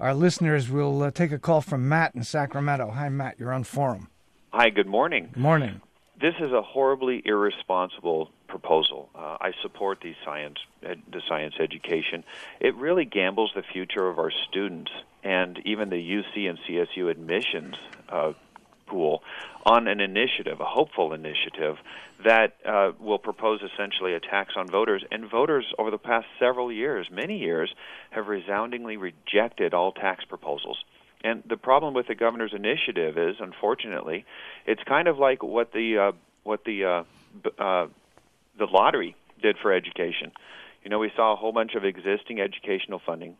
Our listeners will take a call from Matt in Sacramento. Hi, Matt. You're on Forum. Hi, good morning. Good morning. This is a horribly irresponsible proposal. I support the science education. It really gambles the future of our students and even the UC and CSU admissions pool on an initiative, a hopeful initiative, that will propose essentially a tax on voters. And voters over the past several years, many years, have resoundingly rejected all tax proposals. And the problem with the governor's initiative is, unfortunately, it's kind of like what the lottery did for education. You know, we saw a whole bunch of existing educational funding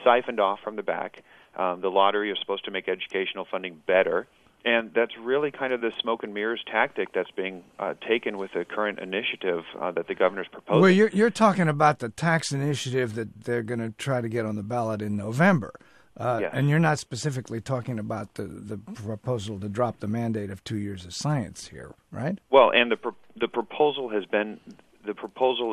siphoned off from the back. The lottery is supposed to make educational funding better, and that's really kind of the smoke and mirrors tactic that's being taken with the current initiative that the governor's proposing. Well, you're talking about the tax initiative that they're going to try to get on the ballot in November. Yes. And you're not specifically talking about the proposal to drop the mandate of 2 years of science here, right? Well, and the proposal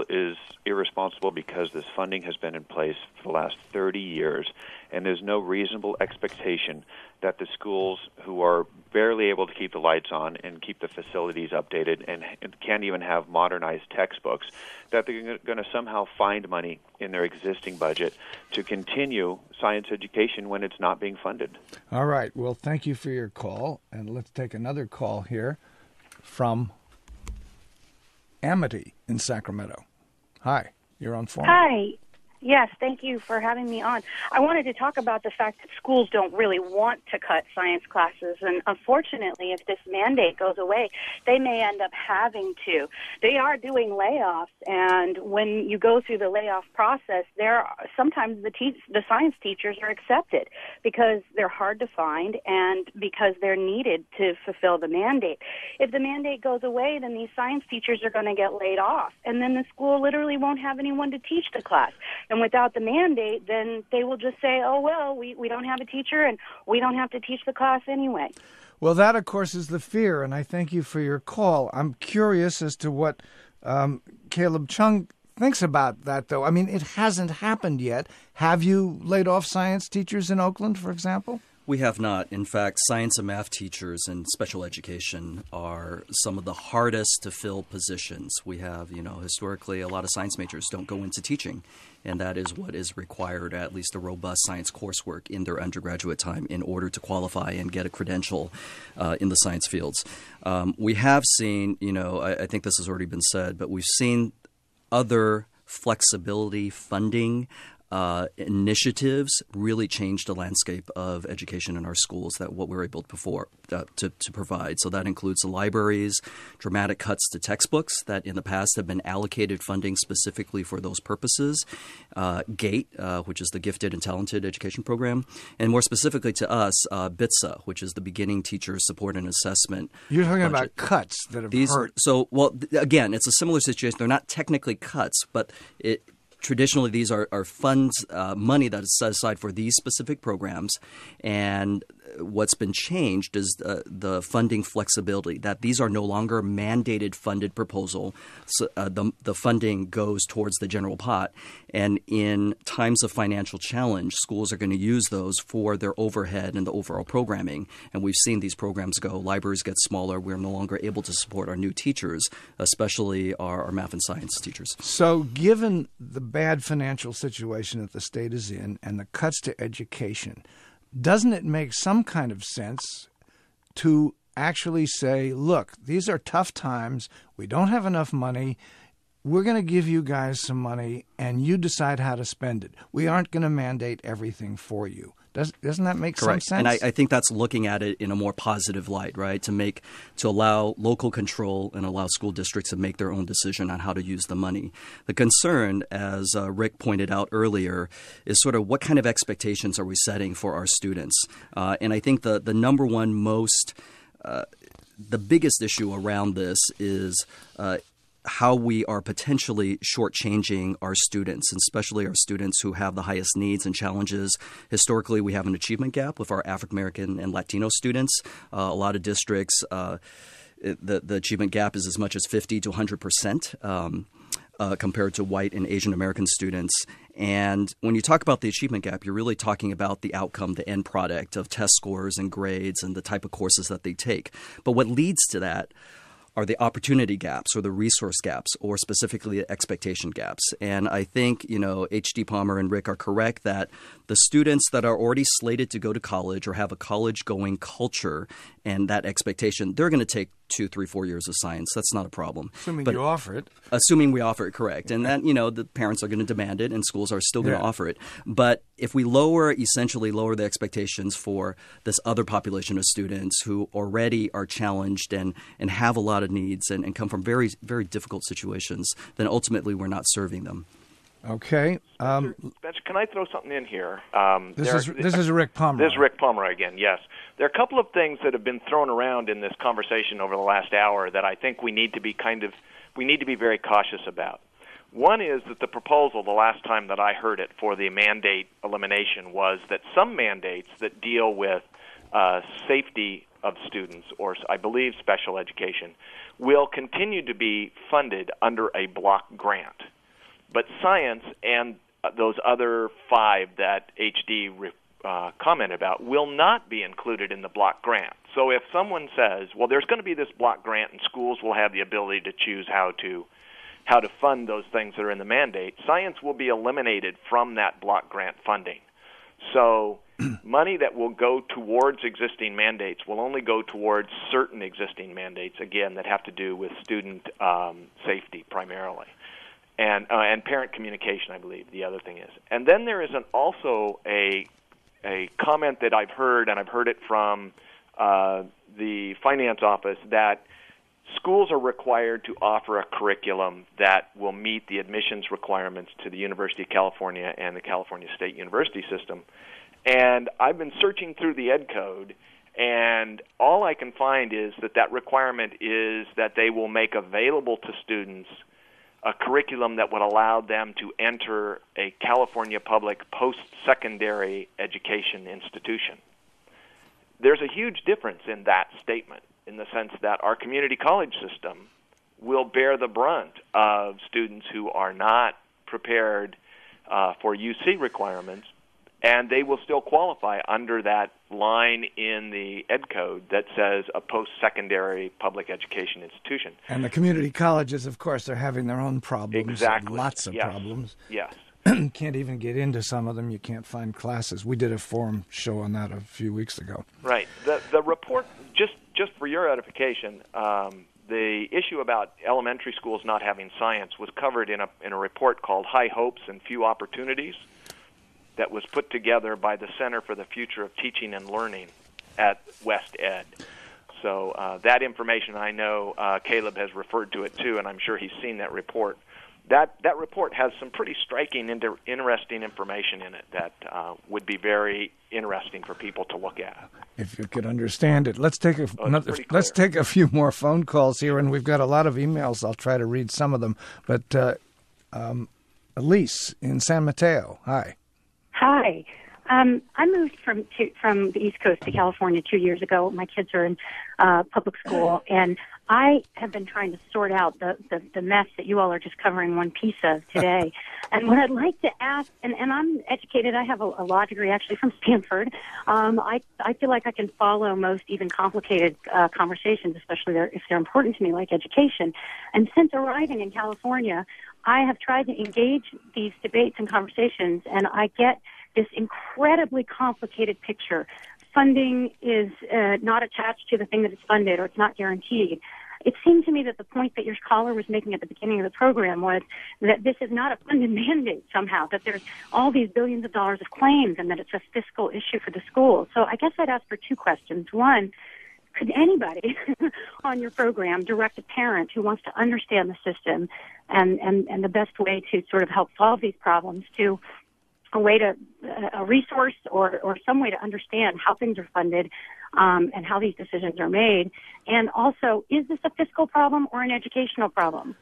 is irresponsible because this funding has been in place for the last 30 years, and there's no reasonable expectation that the schools who are barely able to keep the lights on and keep the facilities updated and can't even have modernized textbooks, that they're going to somehow find money in their existing budget to continue science education when it's not being funded. All right. Well, thank you for your call. And let's take another call here from MeTee in Sacramento. Hi, you're on Forum. Hi. Yes, thank you for having me on. I wanted to talk about the fact that schools don't really want to cut science classes, and unfortunately, if this mandate goes away, they may end up having to. They are doing layoffs, and when you go through the layoff process, sometimes the science teachers are accepted because they're hard to find and because they're needed to fulfill the mandate. If the mandate goes away, then these science teachers are going to get laid off, and then the school literally won't have anyone to teach the class. And without the mandate, then they will just say, oh, well, we don't have a teacher and we don't have to teach the class anyway. Well, that, of course, is the fear, and I thank you for your call. I'm curious as to what Caleb Chung thinks about that, though. I mean, it hasn't happened yet. Have you laid off science teachers in Oakland, for example? We have not. In fact, science and math teachers in special education are some of the hardest to fill positions. We have, historically, a lot of science majors don't go into teaching, and that is what is required, at least a robust science coursework in their undergraduate time in order to qualify and get a credential in the science fields. We have seen, I think this has already been said, but we've seen other flexibility funding initiatives really changed the landscape of education in our schools, that what we're able to provide. So that includes the libraries, dramatic cuts to textbooks that in the past have been allocated funding specifically for those purposes, GATE, which is the Gifted and Talented Education Program, and more specifically to us, BITSA, which is the Beginning Teacher Support and Assessment. You're talking budget. about cuts that have hurt. So, well, again, it's a similar situation. They're not technically cuts, but traditionally, these are funds, money that is set aside for these specific programs, and what's been changed is the funding flexibility, that these are no longer mandated funded proposal. So, the funding goes towards the general pot, and in times of financial challenge, schools are going to use those for their overhead and the overall programming, and we've seen these programs go. Libraries get smaller. We're no longer able to support our new teachers, especially our math and science teachers. So given the bad financial situation that the state is in and the cuts to education, doesn't it make some kind of sense to actually say, look, these are tough times. We don't have enough money. We're going to give you guys some money, and you decide how to spend it. We aren't going to mandate everything for you. Doesn't that make some sense? And I think that's looking at it in a more positive light, right? To allow local control and allow school districts to make their own decision on how to use the money. The concern, as Rick pointed out earlier, is sort of what kind of expectations are we setting for our students? And I think the number one the biggest issue around this is how we are potentially shortchanging our students, and especially our students who have the highest needs and challenges. Historically, we have an achievement gap with our African American and Latino students. A lot of districts, the achievement gap is as much as 50 to 100%. compared to white and Asian American students. And when you talk about the achievement gap, you're really talking about the outcome, the end product of test scores and grades and the type of courses that they take. But what leads to that are the opportunity gaps or the resource gaps or specifically the expectation gaps. And I think, H.D. Palmer and Rick are correct that the students that are already slated to go to college or have a college-going culture and that expectation, they're going to take 2, 3, 4 years of science. That's not a problem. Assuming you offer it. Assuming we offer it, correct. And that, the parents are going to demand it and schools are still going to offer it. But if we essentially lower the expectations for this other population of students who already are challenged and have a lot of needs and come from very, very difficult situations, then ultimately we're not serving them. Okay. Spencer, can I throw something in here? This is Rick Palmer. This is Rick Palmer again, yes. There are a couple of things that have been thrown around in this conversation over the last hour that I think we need to be very cautious about. One is that the proposal, the last time that I heard it for the mandate elimination, was that some mandates that deal with safety of students, or I believe special education, will continue to be funded under a block grant. But science and those other 5 that HD commented about will not be included in the block grant. So if someone says, well, there's going to be this block grant and schools will have the ability to choose how to fund those things that are in the mandate, science will be eliminated from that block grant funding. So money that will go towards existing mandates will only go towards certain existing mandates, again, that have to do with student safety primarily. And parent communication, I believe, the other thing is. And then there is also a comment that I've heard, and I've heard it from the finance office, that schools are required to offer a curriculum that will meet the admissions requirements to the University of California and the California State University system. And I've been searching through the Ed Code, and all I can find is that requirement is that they will make available to students a curriculum that would allow them to enter a California public post-secondary education institution. There's a huge difference in that statement in the sense that our community college system will bear the brunt of students who are not prepared for UC requirements, and they will still qualify under that line in the Ed Code that says a post-secondary public education institution. And the community colleges, of course, are having their own problems. Exactly. Lots of problems. Yes. Can't even get into some of them. You can't find classes. We did a forum show on that a few weeks ago. Right. The report, just for your edification, the issue about elementary schools not having science was covered in a report called High Hopes and Few Opportunities that was put together by the Center for the Future of Teaching and Learning at West Ed. So that information, I know Caleb has referred to it too, and I'm sure he's seen that report. That report has some pretty striking, interesting information in it that would be very interesting for people to look at. If you could understand it. Let's take a few more phone calls here, and we've got a lot of emails. I'll try to read some of them. But Elise in San Mateo, hi. Hi. I moved from the East Coast to California 2 years ago. My kids are in public school, and I have been trying to sort out the mess that you all are just covering one piece of today. And what I'd like to ask, and I'm educated, I have a law degree actually from Stanford. I feel like I can follow most even complicated conversations, especially if they're important to me, like education. And since arriving in California, I have tried to engage these debates and conversations, and I get this incredibly complicated picture. Funding is not attached to the thing that it's funded, or it's not guaranteed. It seemed to me that the point that your caller was making at the beginning of the program was that this is not a funded mandate somehow, that there's all these billions of dollars of claims and that it's a fiscal issue for the schools. So I guess I'd ask for two questions. One, could anybody on your program direct a parent who wants to understand the system and the best way to sort of help solve these problems to a resource or some way to understand how things are funded and how these decisions are made? And also, is this a fiscal problem or an educational problem?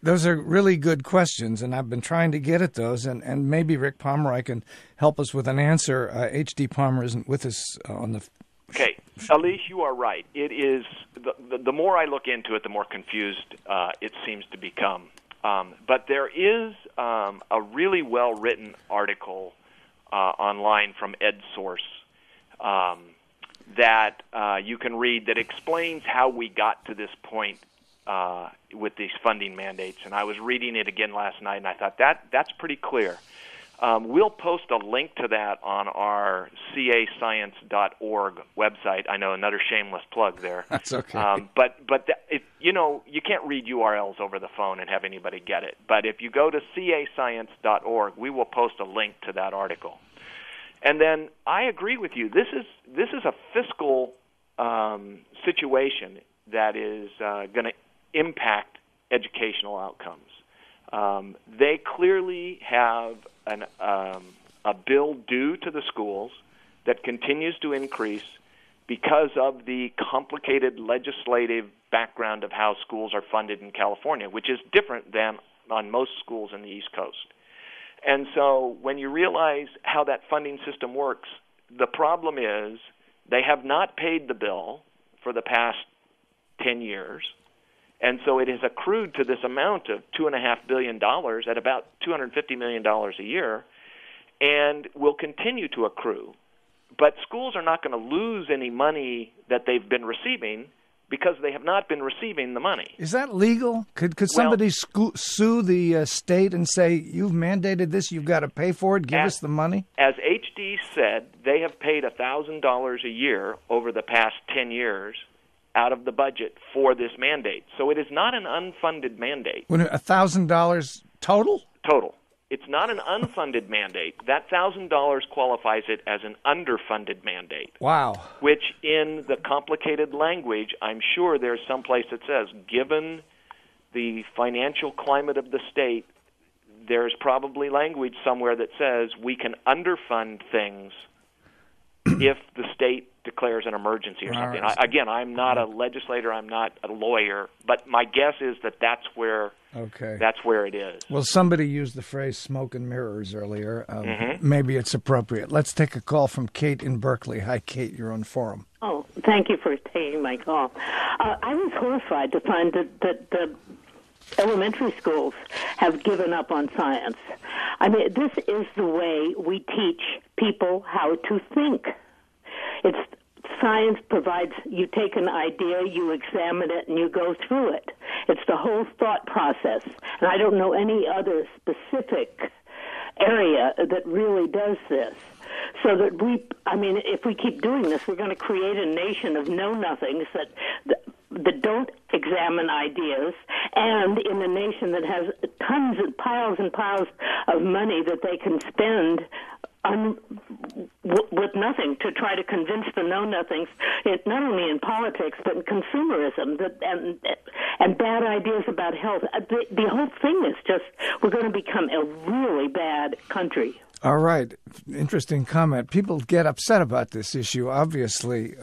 Those are really good questions, and I've been trying to get at those, and maybe Rick Pomeroy can help us with an answer. H.D. Palmer isn't with us on the... Okay. Elise, you are right. It is the more I look into it, the more confused it seems to become. But there is a really well-written article online from EdSource that you can read that explains how we got to this point with these funding mandates. And I was reading it again last night, and I thought that's pretty clear. We'll post a link to that on our cascience.org website. I know, another shameless plug there. That's okay. You can't read URLs over the phone and have anybody get it. But if you go to cascience.org, we will post a link to that article. And then I agree with you. This is a fiscal situation that is going to impact educational outcomes. They clearly have a bill due to the schools that continues to increase because of the complicated legislative background of how schools are funded in California, which is different than on most schools in the East Coast. And so when you realize how that funding system works, the problem is they have not paid the bill for the past 10 years. And so it has accrued to this amount of $2.5 billion at about $250 million a year, and will continue to accrue. But schools are not going to lose any money that they've been receiving because they have not been receiving the money. Is that legal? Could somebody sue the state and say, you've mandated this, you've got to pay for it, give us the money? As HD said, they have paid $1,000 a year over the past 10 years out of the budget for this mandate. So it is not an unfunded mandate. $1,000 total? Total. It's not an unfunded mandate. That $1,000 qualifies it as an underfunded mandate. Wow. Which, in the complicated language, I'm sure there's some place that says, given the financial climate of the state, there's probably language somewhere that says we can underfund things if the state declares an emergency or something. Right. Again, I'm not a legislator, I'm not a lawyer, but my guess is that that's where it is. Well, somebody used the phrase smoke and mirrors earlier. Maybe it's appropriate. Let's take a call from Kate in Berkeley. Hi, Kate, you're on Forum. Oh, thank you for taking my call. I was horrified to find that the elementary schools have given up on science. I mean, this is the way we teach people how to think. Science provides, you take an idea, you examine it, and you go through it. It's the whole thought process. And I don't know any other specific area that really does this. So that if we keep doing this, we're going to create a nation of know-nothings that don't examine ideas, and in a nation that has tons and piles of money that they can spend with nothing to try to convince the know-nothings, not only in politics but in consumerism and bad ideas about health. The whole thing is just, we're going to become a really bad country. All right. Interesting comment. People get upset about this issue, obviously,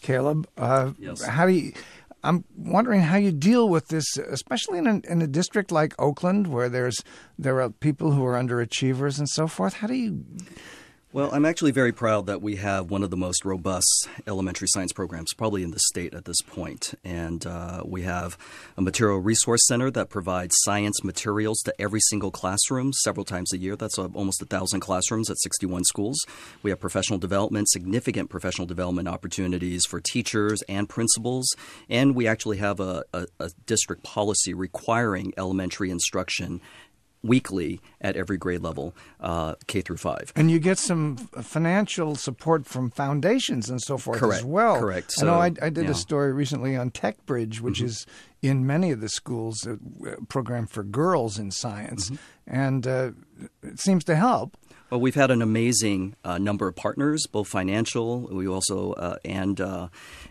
Caleb. Yes. I'm wondering how you deal with this, especially in a district like Oakland, where there are people who are underachievers and so forth. How do you? Well, I'm actually very proud that we have one of the most robust elementary science programs probably in the state at this point. And we have a material resource center that provides science materials to every single classroom several times a year. That's almost 1,000 classrooms at 61 schools. We have professional development, significant professional development opportunities for teachers and principals. And we actually have a district policy requiring elementary instruction weekly at every grade level, K through 5. And you get some financial support from foundations and so forth as well. Correct. So, I did a story recently on TechBridge, which is in many of the schools a program for girls in science, and it seems to help. Well, we've had an amazing number of partners, both financial, we also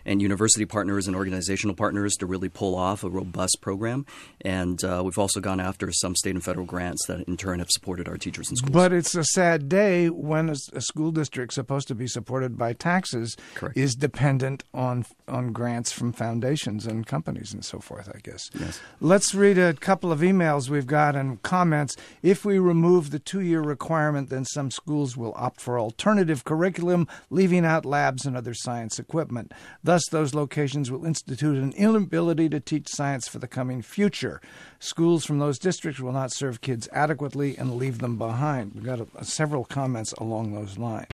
and university partners and organizational partners to really pull off a robust program. And we've also gone after some state and federal grants that in turn have supported our teachers and schools. But it's a sad day when a school district supposed to be supported by taxes is dependent on grants from foundations and companies and so forth, I guess. Yes. Let's read a couple of emails we've got and comments. If we remove the 2-year requirement, then and some schools will opt for alternative curriculum, leaving out labs and other science equipment. Thus, those locations will institute an inability to teach science for the coming future. Schools from those districts will not serve kids adequately and leave them behind. We've got several comments along those lines.